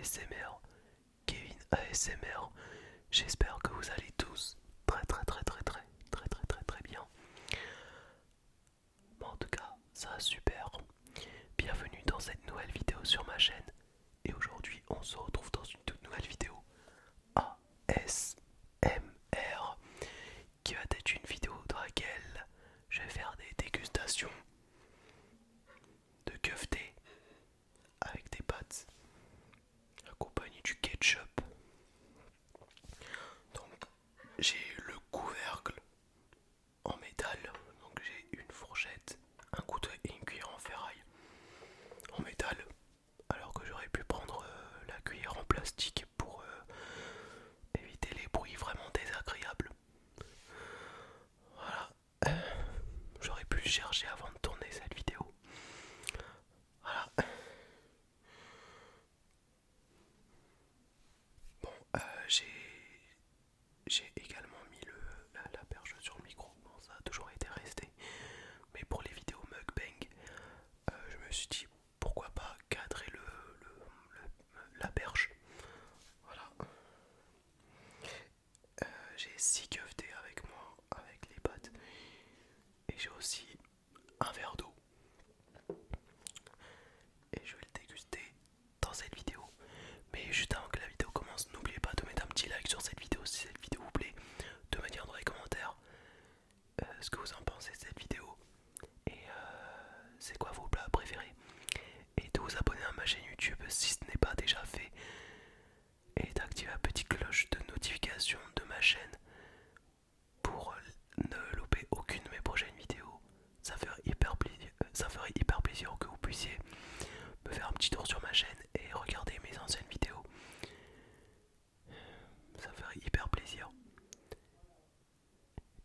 ASMR, Kevin ASMR. J'espère que vous allez tous très bien. Bon, en tout cas, ça va super. Bienvenue dans cette nouvelle vidéo sur ma chaîne. Et aujourd'hui, on se retrouve dans une toute nouvelle vidéo ASMR qui va être une vidéo dans laquelle je vais faire des dégustations de kefté avec des pâtes accompagnées du ketchup. Donc j'ai le couvercle en métal, donc j'ai une fourchette, un couteau et une cuillère en ferraille en métal, alors que j'aurais pu prendre la cuillère en plastique pour éviter les bruits vraiment désagréables. Voilà, j'aurais pu le chercher avant de tourner cette vidéo. Voilà. Bon, j'ai également mis la perche sur le micro. Bon, ça a toujours été resté. Mais pour les vidéos mukbang, je me suis dit pourquoi pas cadrer la perche. Voilà. J'ai 6 keftés avec moi, avec les pâtes. Et j'ai aussi un verre d'eau. Et je vais le déguster dans cette vidéo. Mais juste avant que la vidéo commence, n'oubliez pas de mettre un petit like sur cette vidéo si cette vidéo vous plaît, de me dire dans les commentaires ce que vous en pensez de cette vidéo et c'est quoi vos plats préférés, et de vous abonner à ma chaîne YouTube si ce n'est pas déjà fait et d'activer la petite cloche de notification de ma chaîne pour ne louper aucune de mes prochaines vidéos. Ça ferait hyper plaisir que vous puissiez me faire un petit tour sur ma chaîne et regarder mes anciennes vidéos. Ça ferait hyper plaisir.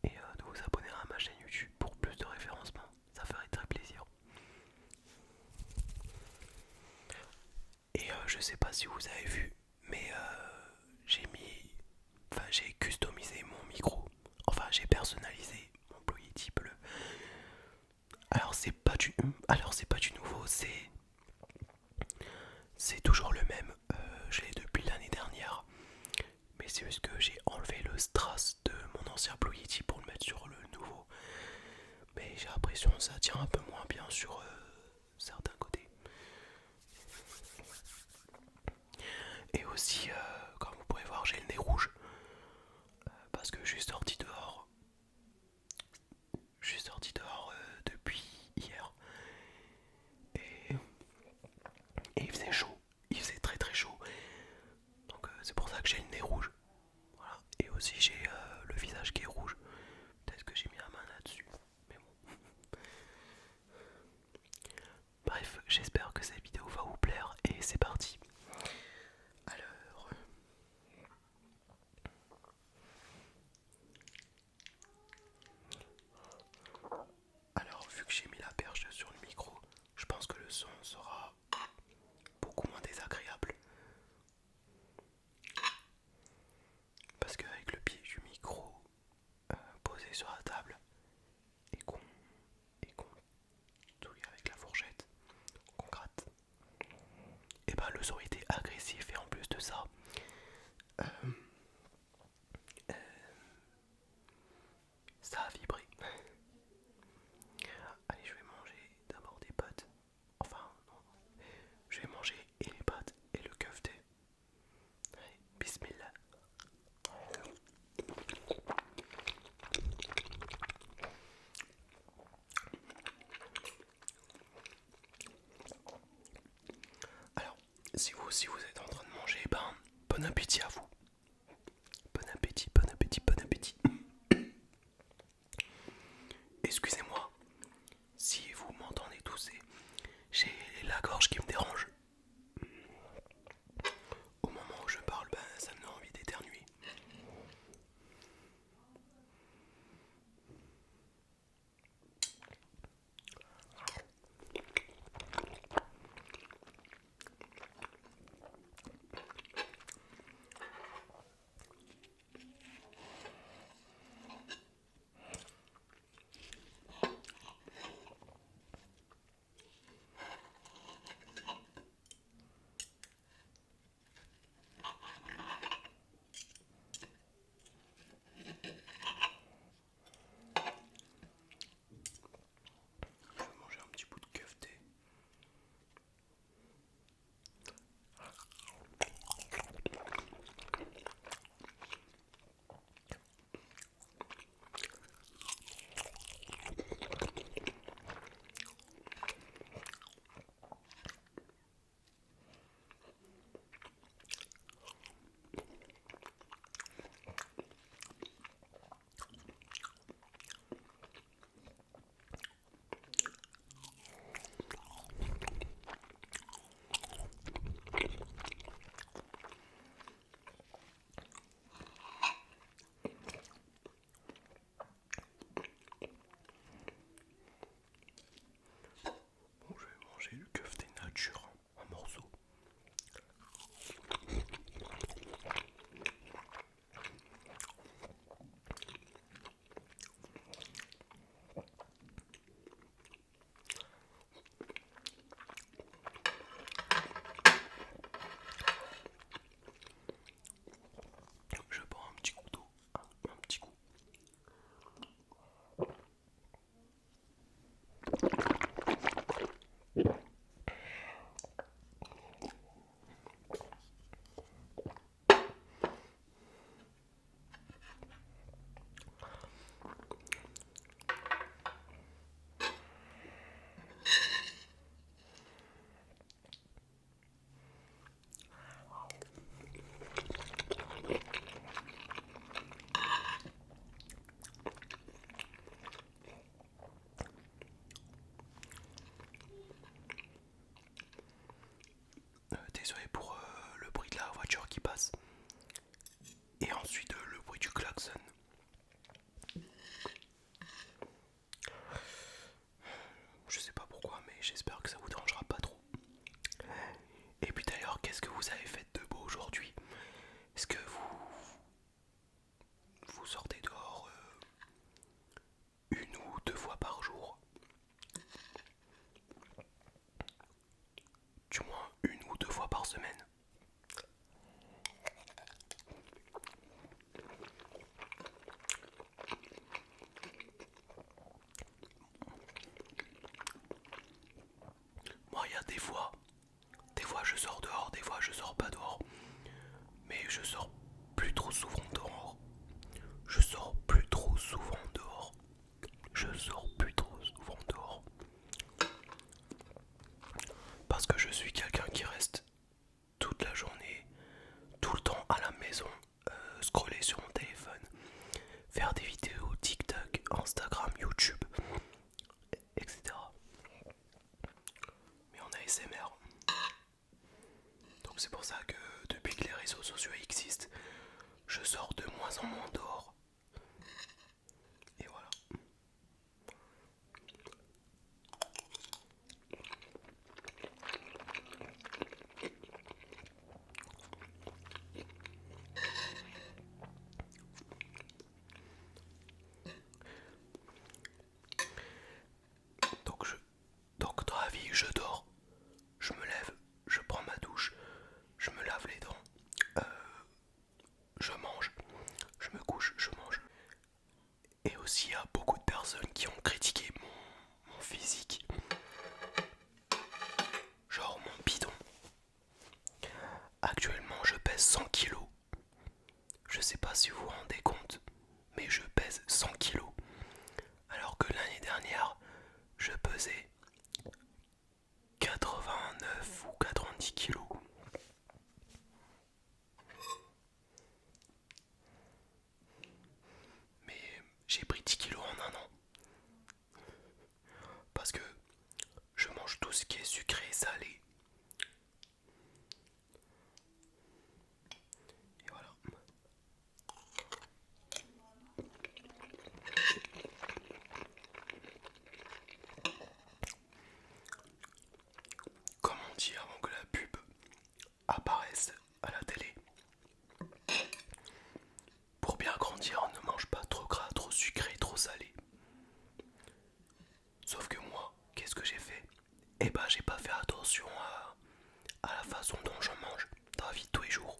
Et de vous abonner à ma chaîne YouTube pour plus de référencement. Ça ferait très plaisir. Et je sais pas si vous avez vu, mais j'ai customisé mon micro. Enfin, j'ai personnalisé mon Blue Yeti bleu. Alors c'est pas du nouveau, c'est toujours le même. Je l'ai depuis l'année dernière. Mais c'est juste que j'ai enlevé le strass de mon ancien Blue Yeti pour le mettre sur le nouveau. Mais j'ai l'impression que ça tient un peu moins bien sur certains côtés. Et aussi, comme vous pouvez voir, j'ai le nez rouge. Parce que je suis sorti dehors depuis hier. Et, et il faisait chaud. Il faisait très chaud. Donc c'est pour ça que j'ai le nez rouge. Voilà. Et aussi j'ai le visage qui est rouge. Peut-être que j'ai mis la main là-dessus. Mais bon. Bref, j'espère que cette vidéo va vous plaire. Et c'est parti. Alors... Alors, vu que j'ai mis la perche sur le micro, je pense que le son sera beaucoup moins désagréable. Parce qu'avec le pied du micro posé sur la table et qu'on touille avec la fourchette, qu'on gratte, et ben le son était agressif et en plus de ça, euh, euh, ça a vibré. Allez, je vais manger d'abord des pâtes. Enfin, non. Je vais manger et les pâtes et le kefté. Allez, bismillah. Alors, si vous êtes en train de manger, ben, bon appétit à vous. Bon appétit, bon appétit, bon appétit. Excusez-moi si vous m'entendez tousser. J'ai la gorge qui me dérange. Au moment où je parle, ben, ça me donne envie d'éternuer. Désolé pour le bruit de la voiture qui passe. Et ensuite le bruit du klaxon. Je sais pas pourquoi, mais j'espère que ça vous dérangera pas trop. Et puis d'ailleurs, qu'est-ce que vous avez fait de beau aujourd'hui? Est-ce que vous sortez dehors une ou deux fois par jour? Du moins une ou deux fois par semaine? Moi, il y a des fois je sors dehors, des fois je sors pas dehors. Mais je sors plus trop souvent dehors. Je sors plus trop souvent dehors. Je sors plus trop souvent dehors. Parce que je suis quelqu'un qui reste toute la journée, tout le temps à la maison, scroller sur mon téléphone, faire des vidéos TikTok, Instagram, YouTube, etc. Mais en ASMR. Donc c'est pour ça que depuis que les réseaux sociaux existent, je sors de moins en moins dehors. Et voilà. Donc, donc dans la vie, je dors, je me lève, je prends ma douche, je me lave les dents, je mange, je me couche, je mange. Et aussi, il y a beaucoup de personnes qui ont critiqué mon physique, genre mon bidon. Actuellement, je pèse 100 kilos. Je sais pas si vous vous rendez compte, mais je pèse 100 kilos. Alors que l'année dernière, je pesais 89 ou 90 kilos. Mais j'ai pris 10 kilos en un an. Parce que je mange tout ce qui est sucré et salé. Et voilà. Comme on dit avant que la pub apparaisse à la télé, pour bien grandir, ne mange pas trop gras, trop sucré, trop salé. Sauf que moi, qu'est-ce que j'ai fait? Eh ben, j'ai pas fait attention à la façon dont je mange dans la vie de tous les jours.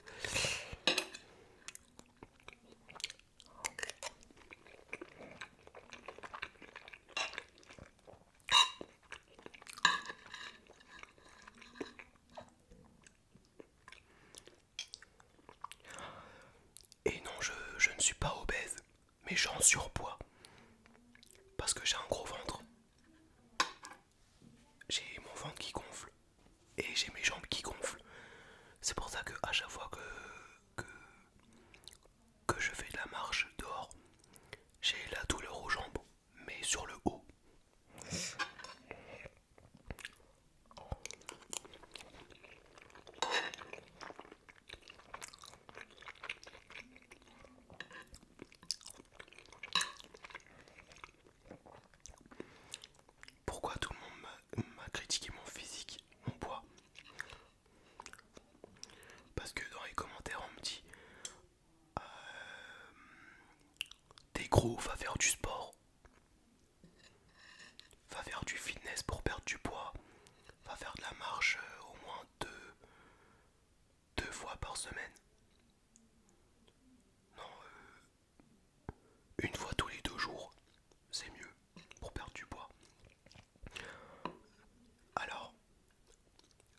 Et non, je ne suis pas obèse, mais j'ai en surpoids. Parce que j'ai un gros ventre. J'ai mon ventre qui gonfle. Et j'ai mes jambes qui gonflent. C'est pour ça que à chaque fois que je fais de la marche dehors, j'ai la douleur aux jambes, mais sur le haut. Pourquoi tout le monde m'a critiqué mon physique, mon poids? Parce que dans les commentaires on me dit t'es gros, va faire du sport, va faire du fitness pour perdre du poids, va faire de la marche au moins deux fois par semaine. Non, une fois tous les 2 jours, c'est mieux pour perdre du poids. Alors,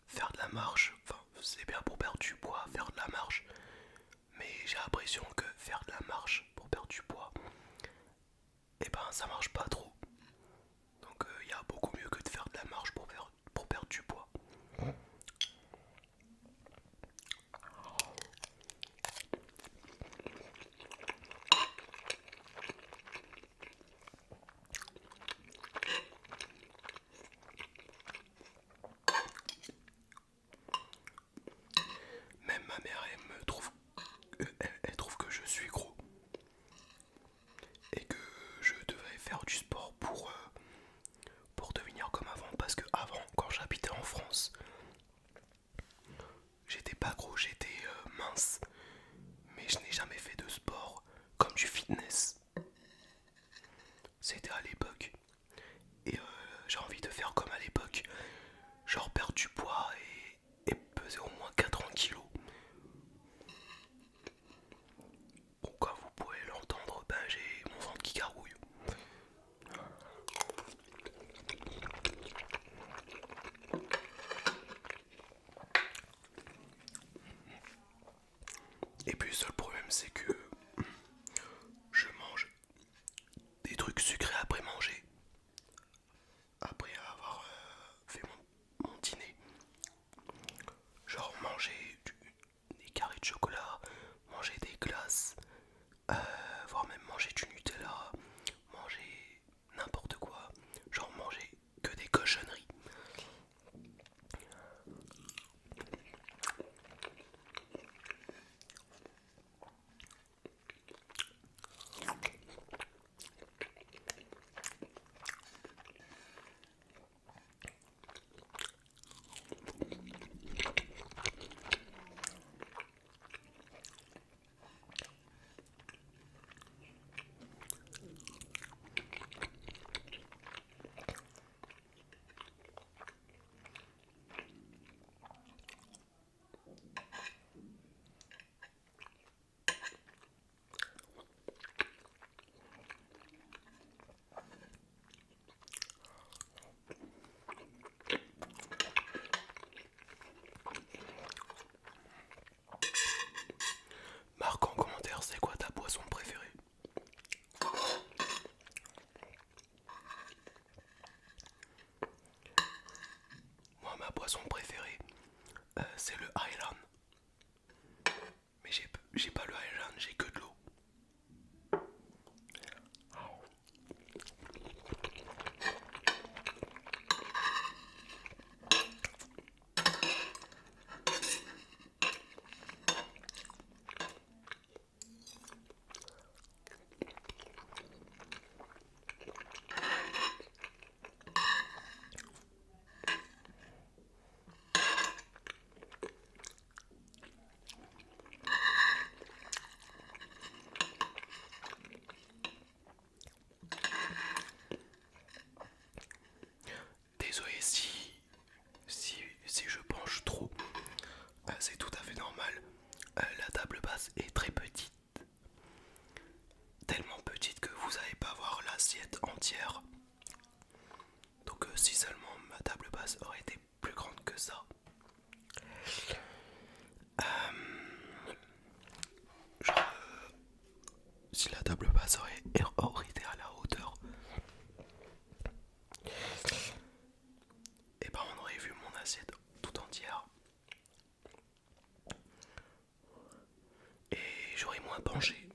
faire de la marche, enfin, c'est bien pour perdre du poids, faire de la marche, mais j'ai l'impression que faire de la marche pour perdre du poids, eh ben ça marche pas trop. Donc il y a beaucoup mieux que de faire de la marche pour perdre du poids. mère elle trouve que je suis gros et que je devrais faire du sport pour devenir comme avant. Parce que avant, quand j'habitais en France, j'étais pas gros, j'étais mince, mais je n'ai jamais fait de sport comme du fitness. C'était à l'époque. Et j'ai envie de faire comme à l'époque, genre perdre du poids et peser au moins 80 kilos. Bon, comme vous pouvez l'entendre, ben j'ai mon ventre qui carouille. Et puis le seul problème c'est que je mange des trucs sucrés après manger. Après avoir fait mon dîner. Genre manger des carrés de chocolat, manger des glaces, voire même manger du Nutella, manger n'importe quoi, genre manger que des cochonneries. Marque en commentaire c'est quoi ta boisson préférée. Moi ma boisson préférée c'est le Highland. Mais j'ai pas le Highland, j'ai que de l'eau. Désolé si je penche trop, c'est tout à fait normal. La table basse est très petite, tellement petite que vous n'allez pas voir l'assiette entière. Donc si seulement ma table basse aurait été plus grande que ça, genre si la table basse aurait été à la hauteur, et ben on aurait vu mon assiette tout entière et j'aurais moins penché.